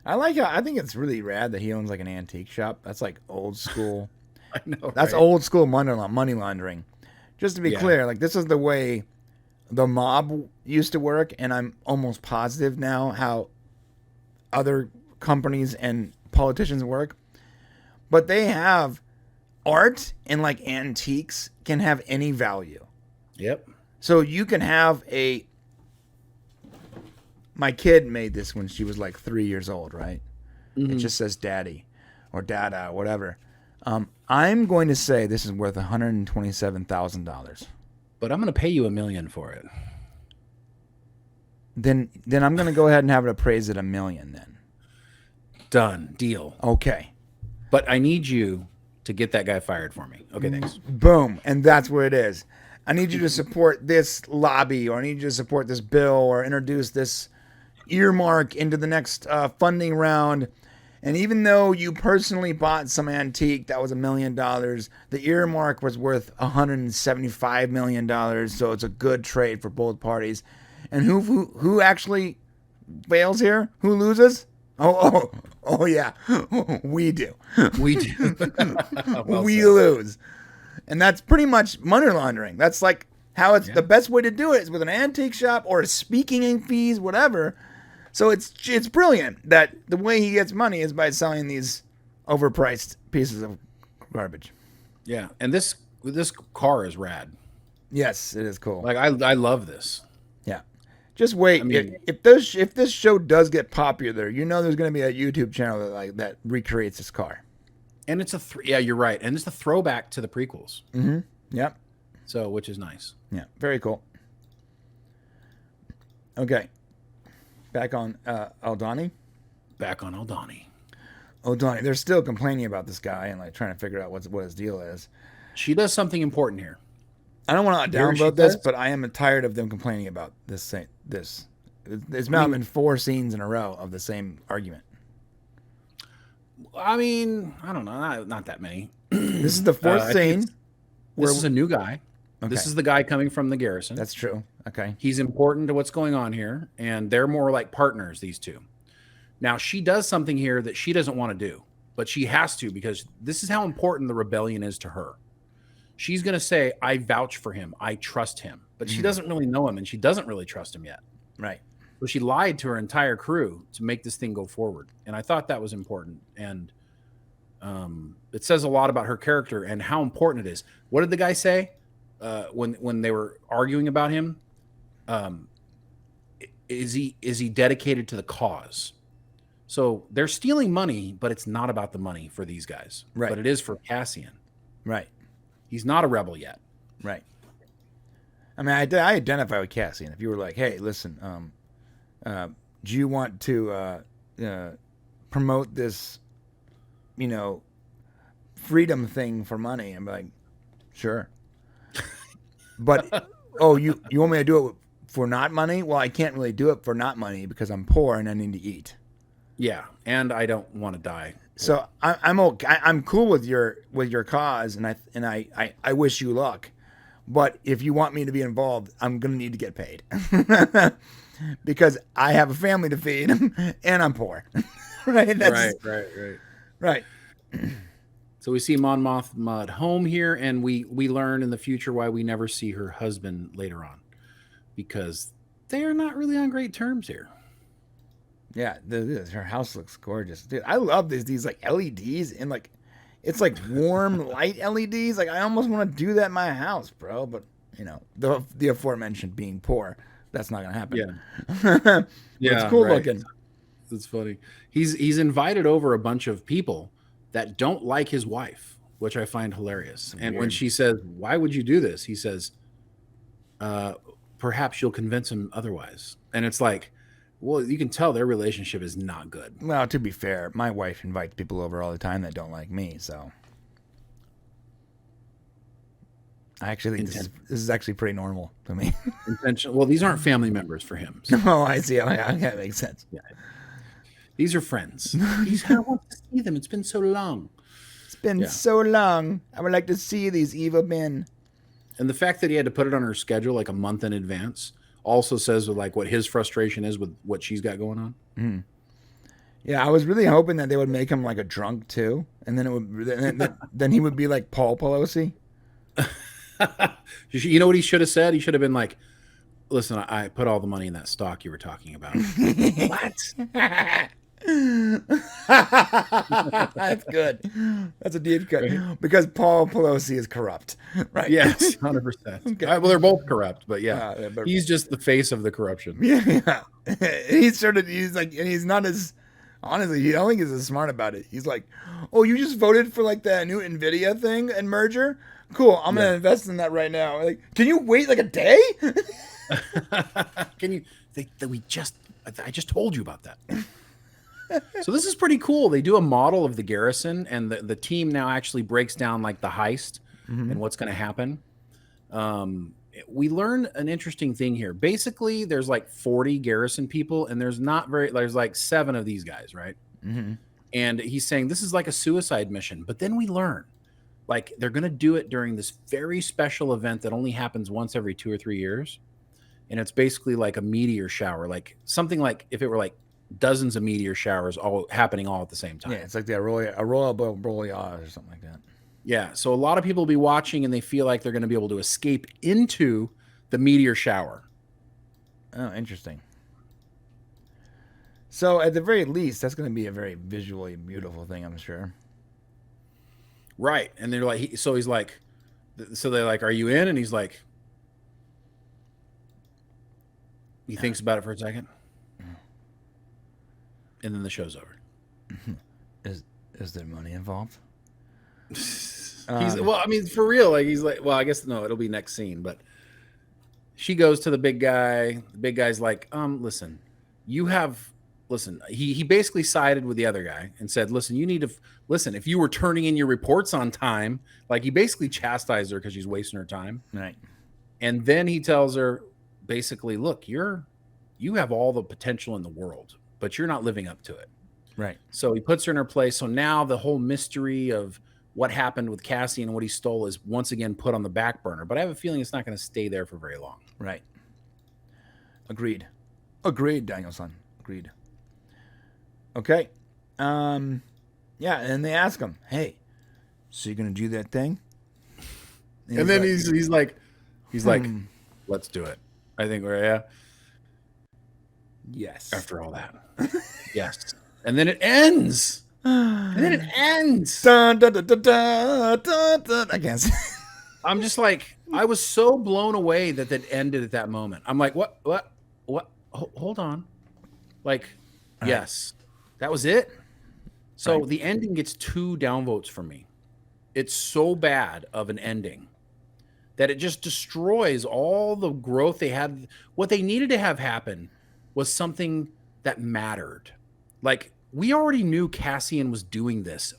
I think it's really rad that he owns like an antique shop. That's like old school. I know. That's right? old school money laundering. Just to be clear, like this is the way the mob used to work, and I'm almost positive now how other companies and politicians work. But they have art, and like antiques can have any value. Yep. So you can have my kid made this when she was like 3 years old, right? Mm-hmm. It just says daddy or dada or whatever. I'm going to say this is worth $127,000. But I'm going to pay you $1 million for it. Then I'm going to go ahead and have it appraised at $1 million then. Done. Deal. Okay. But I need you to get that guy fired for me. Okay, thanks. Boom. And that's what it is. I need you to support this lobby, or I need you to support this bill, or introduce this earmark into the next funding round. And even though you personally bought some antique that was $1 million, the earmark was worth $175 million. So it's a good trade for both parties. And who actually fails here? Who loses? Oh yeah, we do. We do. Well, we lose. And that's pretty much money laundering. That's like how it's the best way to do it is with an antique shop or speaking fees, whatever. So it's brilliant that the way he gets money is by selling these overpriced pieces of garbage. Yeah, and this car is rad. Yes, it is cool. Like I love this. Yeah. Just wait. I mean, if this show does get popular, you know there's going to be a YouTube channel that recreates this car. And it's yeah, you're right. And it's a throwback to the prequels. Mm-hmm. Yep. So, which is nice. Yeah, very cool. Okay. Back on Aldhani. Back on Aldhani. Aldhani. They're still complaining about this guy and like trying to figure out what his deal is. She does something important here. I don't want to downvote this, but I am tired of them complaining about this. It's now been 4 scenes in a row of the same argument. I mean, I don't know, not that many. This is the 4th scene. This is a new guy. Okay. This is the guy coming from the garrison. That's true. Okay. He's important to what's going on here, and they're more like partners, these two. Now, she does something here that she doesn't want to do, but she has to because this is how important the rebellion is to her. She's going to say, I vouch for him. I trust him. But she doesn't really know him, and she doesn't really trust him yet. Right. So she lied to her entire crew to make this thing go forward. And I thought that was important. And it says a lot about her character and how important it is. What did the guy say when they were arguing about him? Is he dedicated to the cause? So they're stealing money, but it's not about the money for these guys. Right. But it is for Cassian. Right. He's not a rebel yet. Right. I mean, I identify with Cassian. If you were like, hey, listen, do you want to promote this, freedom thing for money? I'm like, sure. But, you want me to do it for not money? Well, I can't really do it for not money because I'm poor and I need to eat. Yeah, and I don't want to die. So I'm okay. I'm cool with your cause, and I wish you luck. But if you want me to be involved, I'm gonna need to get paid. because I have a family to feed and I'm poor. Right? Right. So we see Mon Mothma at home here, and we learn in the future why we never see her husband later on, because they are not really on great terms here. Yeah, her house looks gorgeous, dude. I love these like LEDs and like it's like warm light LEDs. Like I almost want to do that in my house, bro. But you know, the aforementioned being poor, that's not gonna happen. Yeah, It's cool looking. It's funny. He's invited over a bunch of people that don't like his wife, which I find hilarious. And when she says, "Why would you do this?" he says, "Perhaps you'll convince him otherwise." And it's like, well, you can tell their relationship is not good. Well, to be fair, my wife invites people over all the time that don't like me, so I actually think this is actually pretty normal to me. Intentional. Well, these aren't family members for him. So. Oh, I see. That makes sense. Yeah. These are friends. I want to see them. It's been so long. It's been so long. I would like to see these evil men. And the fact that he had to put it on her schedule like a month in advance also says like what his frustration is with what she's got going on. Mm. Yeah, I was really hoping that they would make him like a drunk too, and then then he would be like Paul Pelosi. You know what he should have said? He should have been like, "Listen, I put all the money in that stock you were talking about." What? That's good. That's a deep cut, right? Because Paul Pelosi is corrupt, right? Yes, 100%. Okay. Well, they're both corrupt, but he's just the face of the corruption. Yeah. He's like, and he's not as honestly. I don't think he's as smart about it. He's like, "Oh, you just voted for like that new Nvidia thing and merger? Cool, I'm gonna invest in that right now." Like, can you wait like a day? Can you? I just told you about that. So this is pretty cool. They do a model of the garrison, and the team now actually breaks down like the heist and what's going to happen. We learn an interesting thing here. Basically, there's like 40 garrison people, and there's like 7 of these guys, right? Mm-hmm. And he's saying this is like a suicide mission. But then we learn, like, they're going to do it during this very special event that only happens once every 2 or 3 years. And it's basically like a meteor shower, like something like if it were like dozens of meteor showers all happening all at the same time. Yeah, it's like the Aurora Borealis or something like that. Yeah, so a lot of people will be watching and they feel like they're going to be able to escape into the meteor shower. Oh, interesting. So at the very least, that's going to be a very visually beautiful thing, I'm sure. Right, and they're like, he's like, so they're like, "Are you in?" And he's like, he thinks about it for a second. And then the show's over. Is there money involved? Well, I mean, for real, like he's like, well, I guess no, it'll be next scene. But she goes to the big guy. The big guy's like, listen, he basically sided with the other guy and said, listen, you need to listen. If you were turning in your reports on time, like he basically chastised her because she's wasting her time. Right. And then he tells her, basically, look, you have all the potential in the world, but you're not living up to it. Right. So he puts her in her place. So now the whole mystery of what happened with Cassian and what he stole is once again put on the back burner. But I have a feeling it's not going to stay there for very long. Right. Agreed, Daniel-san. Agreed. Okay. Yeah, and they ask him, "Hey, so you're going to do that thing?" And then he's like, "Let's do it." I think yes. After all that. Yes. And then it ends. Dun, dun, dun, dun, dun, dun, dun. I can't say. I'm just like, I was so blown away that ended at that moment. I'm like, what? Hold on. Like, yes. That was it? So the ending gets 2 downvotes for me. It's so bad of an ending that it just destroys all the growth they had. What they needed to have happen was something that mattered. Like, we already knew Cassian was doing this,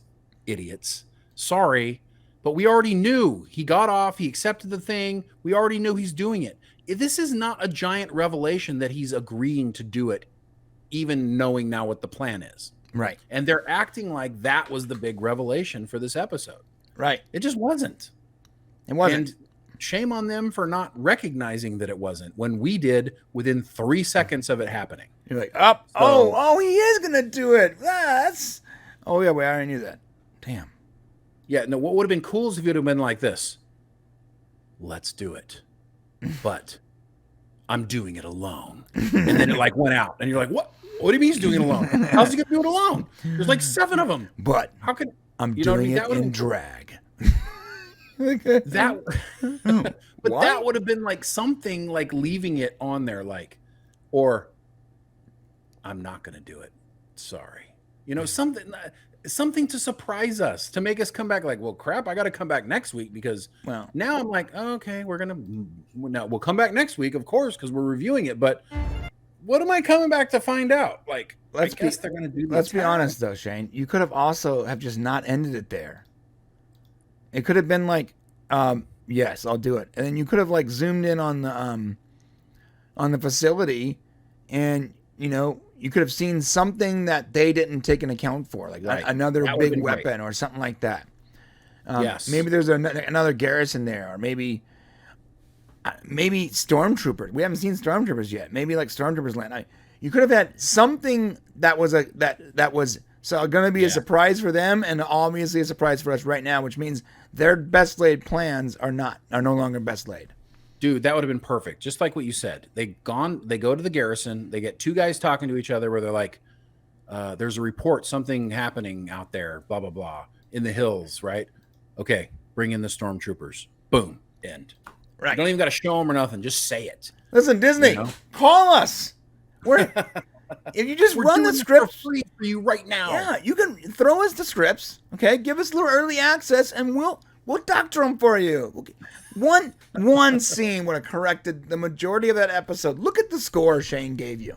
idiots. Sorry, but we already knew. He got off, he accepted the thing. We already knew he's doing it. This is not a giant revelation that he's agreeing to do it, even knowing now what the plan is. Right. And they're acting like that was the big revelation for this episode. Right. It just wasn't. It wasn't. And shame on them for not recognizing that it wasn't when we did within 3 seconds of it happening. You're like, oh, he is gonna do it. Oh yeah, we already knew that. Damn. Yeah, no, what would have been cool is if it would have been like this. Let's do it. But I'm doing it alone. And then it like went out. And you're like, what? What do you mean he's doing it alone? How's he gonna do it alone? There's like 7 of them. But how could I'm doing it in drag. That but that would have been like something like leaving it on there, like, or I'm not gonna do it. Sorry. You know, something to surprise us, to make us come back like, well, crap, I got to come back next week because now I'm like, oh, okay, we'll come back next week, of course, because we're reviewing it. But what am I coming back to find out? Like, I guess they're going to do. Let's be honest, though, Shane. You could have also have just not ended it there. It could have been like, yes, I'll do it, and then you could have like zoomed in on the facility, and you could have seen something that they didn't take into account for, like another big weapon or something like that. Yes. Maybe there's another garrison there, or maybe stormtroopers. We haven't seen stormtroopers yet. Maybe like stormtroopers land. You could have had something that was that was going to be a surprise for them, and obviously a surprise for us right now, which means their best laid plans are no longer best laid. Dude, that would have been perfect. Just like what you said. They go to the garrison. They get 2 guys talking to each other where they're like, there's a report, something happening out there, blah, blah, blah, in the hills, right? Okay, bring in the stormtroopers. Boom, end. Right. You don't even got to show them or nothing. Just say it. Listen, Disney, call us. If you just run the scripts for free for you right now. Yeah, you can throw us the scripts, okay? Give us a little early access, and we'll doctor them for you. One scene would have corrected the majority of that episode. Look at the score Shane gave you.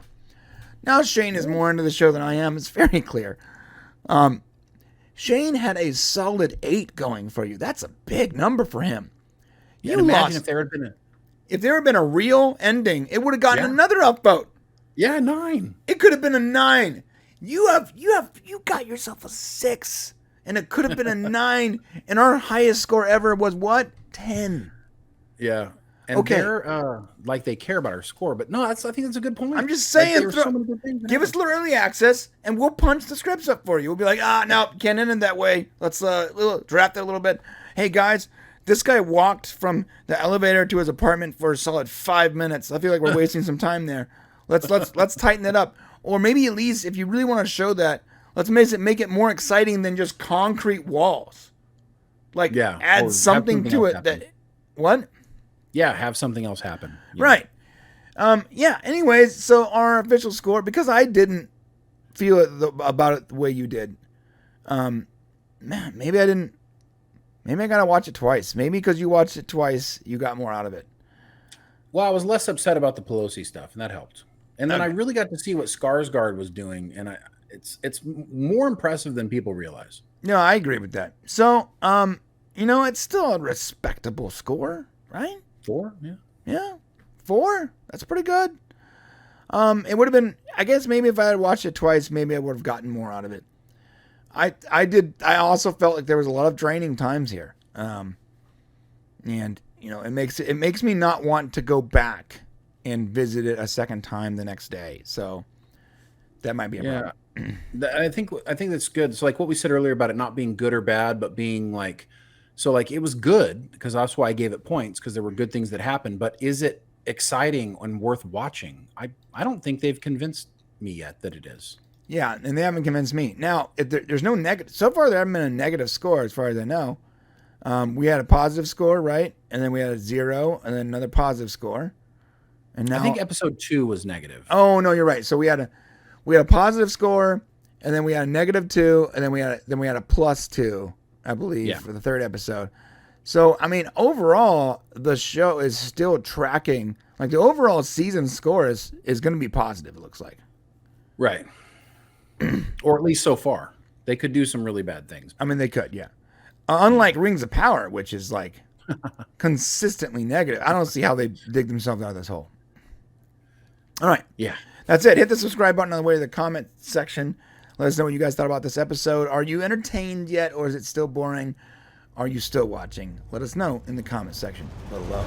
Now Shane is more into the show than I am. It's very clear. Shane had a solid 8 going for you. That's a big number for him. You imagine if there had been a real ending, it would have gotten another upvote. Yeah, 9. It could have been a 9. You got yourself a 6. And it could have been a 9, and our highest score ever was what? 10. Yeah. And they're like they care about our score, but no, I think that's a good point. I'm just saying, give us a little early access, and we'll punch the scripts up for you. We'll be like, no, can't end it that way. Let's draft it a little bit. Hey guys, this guy walked from the elevator to his apartment for a solid 5 minutes. I feel like we're wasting some time there. Let's tighten it up, or maybe at least if you really want to show that. Let's make it more exciting than just concrete walls. Like, add something to it. What? Yeah, have something else happen. Right. Anyways, so our official score, because I didn't feel about it the way you did. Maybe I didn't. Maybe I got to watch it twice. Maybe because you watched it twice, you got more out of it. Well, I was less upset about the Pelosi stuff, and that helped. And then I really got to see what Skarsgård was doing, and it's more impressive than people realize. No, I agree with that. So, it's still a respectable score, right? 4, yeah. Yeah, 4. That's pretty good. It would have been, I guess maybe if I had watched it twice, maybe I would have gotten more out of it. I also felt like there was a lot of draining times here. And it makes me not want to go back and visit it a second time the next day. So that might be a problem. I think that's good. So like what we said earlier about it not being good or bad, but being like, so like it was good because that's why I gave it points, because there were good things that happened. But is it exciting and worth watching? I don't think they've convinced me yet that it is. Yeah, and they haven't convinced me. Now, if there's no negative. So far, there haven't been a negative score as far as I know. We had a positive score, right? And then we had a 0, and then another positive score. And now I think episode 2 was negative. Oh no, you're right. So we had a positive score, and then we had a -2, and then we had a +2, I believe, for the 3rd episode. So I mean, overall, the show is still tracking. Like the overall season score is going to be positive. It looks like. Right. Or at least so far. They could do some really bad things. I mean, they could, yeah. Unlike Rings of Power, which is like consistently negative. I don't see how they dig themselves out of this hole. All right. Yeah. That's it. Hit the subscribe button on the way to the comment section. Let us know what you guys thought about this episode. Are you entertained yet, or is it still boring? Are you still watching? Let us know in the comment section below.